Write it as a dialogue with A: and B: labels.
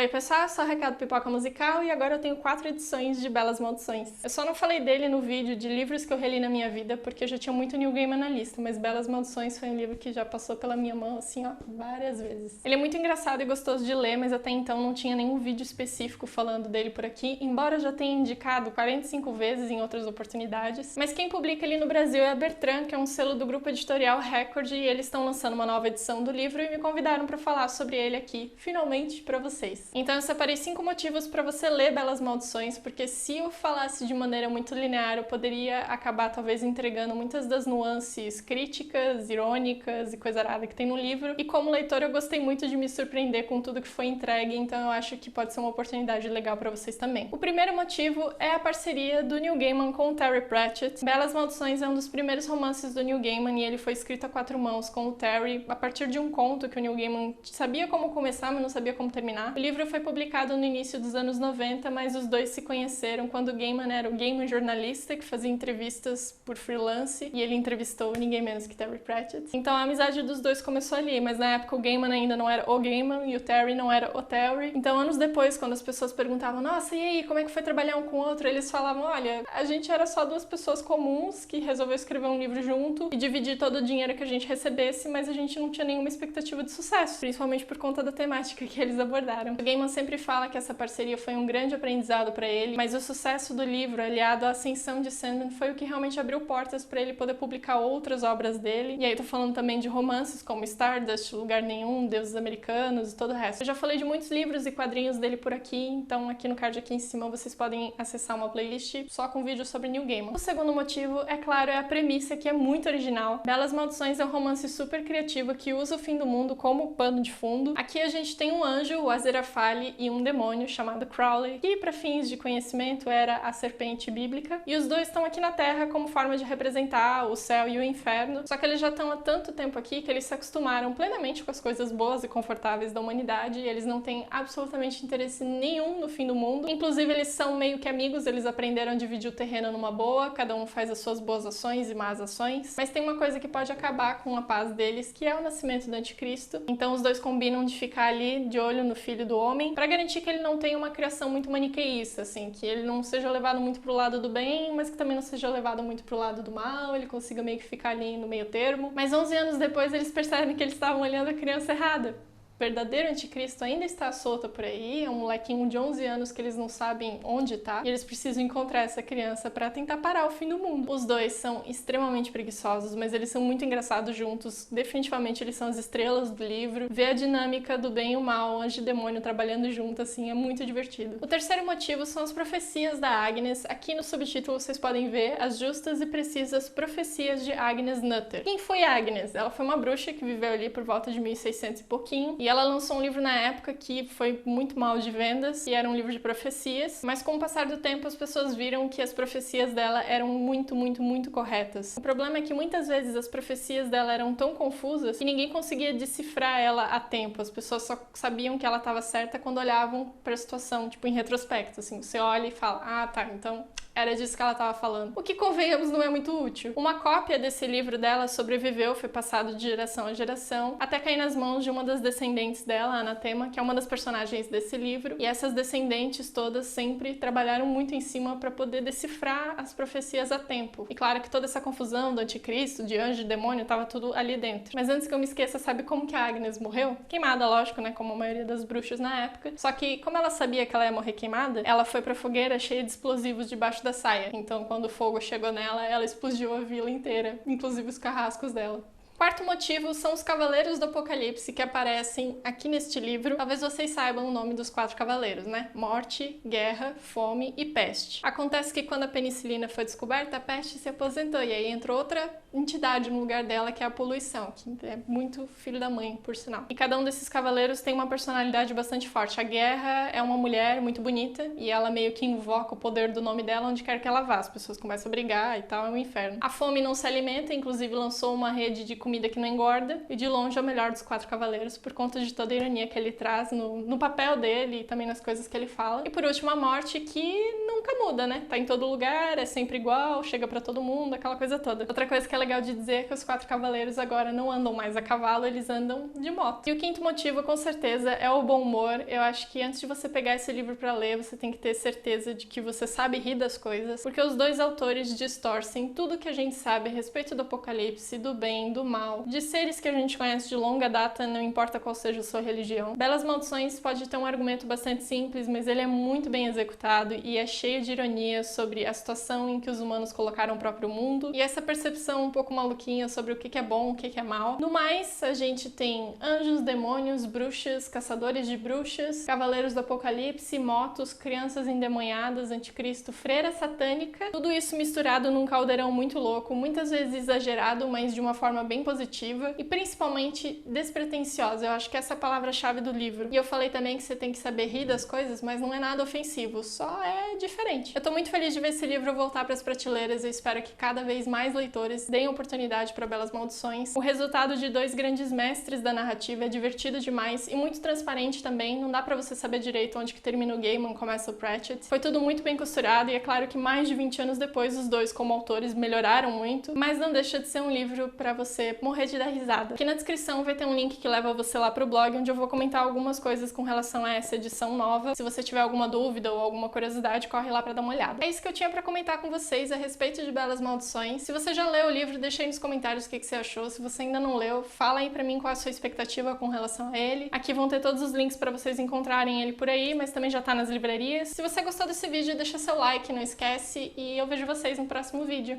A: aí pessoal, sou a Raquel do Pipoca Musical e agora eu tenho 4 edições de Belas Maldições. Eu só não falei dele no vídeo de livros que eu reli na minha vida porque eu já tinha muito Neil Gaiman na lista, mas Belas Maldições foi um livro que já passou pela minha mão assim, ó, várias vezes. Ele é muito engraçado e gostoso de ler, mas até então não tinha nenhum vídeo específico falando dele por aqui, embora eu já tenha indicado 45 vezes em outras oportunidades. Mas quem publica ali no Brasil é a Bertrand, que é um selo do grupo editorial Record, e eles estão lançando uma nova edição do livro e me convidaram para falar sobre ele aqui, finalmente, para vocês. Então eu separei 5 motivos para você ler Belas Maldições, porque se eu falasse de maneira muito linear, eu poderia acabar talvez entregando muitas das nuances críticas, irônicas e coisa arada que tem no livro. E como leitor eu gostei muito de me surpreender com tudo que foi entregue, então eu acho que pode ser uma oportunidade legal para vocês também. O primeiro motivo é a parceria do Neil Gaiman com o Terry Pratchett. Belas Maldições é um dos primeiros romances do Neil Gaiman e ele foi escrito a 4 mãos com o Terry a partir de um conto que o Neil Gaiman sabia como começar, mas não sabia como terminar. O livro foi publicado no início dos anos 90, mas os dois se conheceram quando o Gaiman era o Gaiman jornalista que fazia entrevistas por freelance e ele entrevistou ninguém menos que Terry Pratchett. Então a amizade dos dois começou ali, mas na época o Gaiman ainda não era o Gaiman e o Terry não era o Terry. Então anos depois, quando as pessoas perguntavam, nossa, e aí, como é que foi trabalhar um com o outro? Eles falavam, olha, a gente era só 2 pessoas comuns que resolveu escrever um livro junto e dividir todo o dinheiro que a gente recebesse, mas a gente não tinha nenhuma expectativa de sucesso, principalmente por conta da temática que eles abordaram. O Gaiman sempre fala que essa parceria foi um grande aprendizado para ele, mas o sucesso do livro, aliado à ascensão de Sandman, foi o que realmente abriu portas para ele poder publicar outras obras dele. E aí eu tô falando também de romances como Stardust, Lugar Nenhum, Deuses Americanos e todo o resto. Eu já falei de muitos livros e quadrinhos dele por aqui, então aqui no card aqui em cima vocês podem acessar uma playlist só com vídeos sobre Neil Gaiman. O segundo motivo, é claro, é a premissa, que é muito original. Belas Maldições é um romance super criativo que usa o fim do mundo como pano de fundo. Aqui a gente tem um anjo, o Aziraphale, e um demônio chamado Crowley, que para fins de conhecimento era a serpente bíblica, e os dois estão aqui na Terra como forma de representar o céu e o inferno, só que eles já estão há tanto tempo aqui que eles se acostumaram plenamente com as coisas boas e confortáveis da humanidade, e eles não têm absolutamente interesse nenhum no fim do mundo. Inclusive eles são meio que amigos, eles aprenderam a dividir o terreno numa boa, cada um faz as suas boas ações e más ações, mas tem uma coisa que pode acabar com a paz deles, que é o nascimento do anticristo. Então os dois combinam de ficar ali de olho no filho do homem, para garantir que ele não tenha uma criação muito maniqueísta, assim, que ele não seja levado muito pro lado do bem, mas que também não seja levado muito pro lado do mal, ele consiga meio que ficar ali no meio termo. Mas 11 anos depois eles percebem que eles estavam olhando a criança errada. O verdadeiro anticristo ainda está solto por aí, é um molequinho de 11 anos que eles não sabem onde tá, e eles precisam encontrar essa criança para tentar parar o fim do mundo. Os dois são extremamente preguiçosos, mas eles são muito engraçados juntos, definitivamente eles são as estrelas do livro. Ver a dinâmica do bem e o mal, anjo e demônio trabalhando junto, assim, é muito divertido. O terceiro motivo são as profecias da Agnes. Aqui no subtítulo vocês podem ver as justas e precisas profecias de Agnes Nutter. Quem foi Agnes? Ela foi uma bruxa que viveu ali por volta de 1600 e pouquinho, e ela lançou um livro na época que foi muito mal de vendas, e era um livro de profecias, mas com o passar do tempo as pessoas viram que as profecias dela eram muito corretas. O problema é que muitas vezes as profecias dela eram tão confusas que ninguém conseguia decifrar ela a tempo, as pessoas só sabiam que ela estava certa quando olhavam para a situação, tipo em retrospecto, assim, você olha e fala, ah tá, então era disso que ela estava falando. O que, convenhamos, não é muito útil. Uma cópia desse livro dela sobreviveu, foi passado de geração a geração, até cair nas mãos de uma das descendentes dela, a Anatema, que é uma das personagens desse livro, e essas descendentes todas sempre trabalharam muito em cima para poder decifrar as profecias a tempo. E claro que toda essa confusão do anticristo, de anjo e demônio, tava tudo ali dentro. Mas antes que eu me esqueça, sabe como que a Agnes morreu? Queimada, lógico, né, como a maioria das bruxas na época. Só que, como ela sabia que ela ia morrer queimada, ela foi pra fogueira cheia de explosivos debaixo da saia. Então, quando o fogo chegou nela, ela explodiu a vila inteira, inclusive os carrascos dela. Quarto motivo são os Cavaleiros do Apocalipse que aparecem aqui neste livro. Talvez vocês saibam o nome dos 4 cavaleiros, né? Morte, guerra, fome e peste. Acontece que quando a penicilina foi descoberta, a peste se aposentou e aí entrou outra entidade no lugar dela, que é a poluição, que é muito filho da mãe, por sinal. E cada um desses cavaleiros tem uma personalidade bastante forte. A guerra é uma mulher muito bonita e ela meio que invoca o poder do nome dela onde quer que ela vá. As pessoas começam a brigar e tal, é um inferno. A fome não se alimenta, inclusive lançou uma rede de comida que não engorda, e de longe é o melhor dos 4 cavaleiros, por conta de toda a ironia que ele traz no papel dele e também nas coisas que ele fala. E por último, a morte, que nunca muda, né? Tá em todo lugar, é sempre igual, chega pra todo mundo, aquela coisa toda. Outra coisa que é legal de dizer é que os 4 cavaleiros agora não andam mais a cavalo, eles andam de moto. E o quinto motivo, com certeza, é o bom humor. Eu acho que antes de você pegar esse livro pra ler, você tem que ter certeza de que você sabe rir das coisas, porque os dois autores distorcem tudo que a gente sabe a respeito do apocalipse, do bem, do mal, de seres que a gente conhece de longa data, não importa qual seja a sua religião. Belas Maldições pode ter um argumento bastante simples, mas ele é muito bem executado e é cheio de ironia sobre a situação em que os humanos colocaram o próprio mundo e essa percepção um pouco maluquinha sobre o que é bom, o que é mal. No mais, a gente tem anjos, demônios, bruxas, caçadores de bruxas, cavaleiros do apocalipse, motos, crianças endemoniadas, anticristo, freira satânica, tudo isso misturado num caldeirão muito louco, muitas vezes exagerado, mas de uma forma bem positiva e principalmente despretensiosa. Eu acho que essa é a palavra-chave do livro. E eu falei também que você tem que saber rir das coisas, mas não é nada ofensivo, só é diferente. Eu tô muito feliz de ver esse livro voltar para as prateleiras. Eu espero que cada vez mais leitores deem oportunidade para Belas Maldições. O resultado de 2 grandes mestres da narrativa é divertido demais e muito transparente também. Não dá pra você saber direito onde que termina o Gaiman, começa o Pratchett. Foi tudo muito bem costurado e é claro que mais de 20 anos depois os dois como autores melhoraram muito, mas não deixa de ser um livro pra você morrer de dar risada. Aqui na descrição vai ter um link que leva você lá pro blog, onde eu vou comentar algumas coisas com relação a essa edição nova. Se você tiver alguma dúvida ou alguma curiosidade, corre lá pra dar uma olhada. É isso que eu tinha pra comentar com vocês a respeito de Belas Maldições. Se você já leu o livro, deixa aí nos comentários o que você achou. Se você ainda não leu, fala aí pra mim qual é a sua expectativa com relação a ele. Aqui vão ter todos os links pra vocês encontrarem ele por aí, mas também já tá nas livrarias. Se você gostou desse vídeo, deixa seu like, não esquece, e eu vejo vocês no próximo vídeo.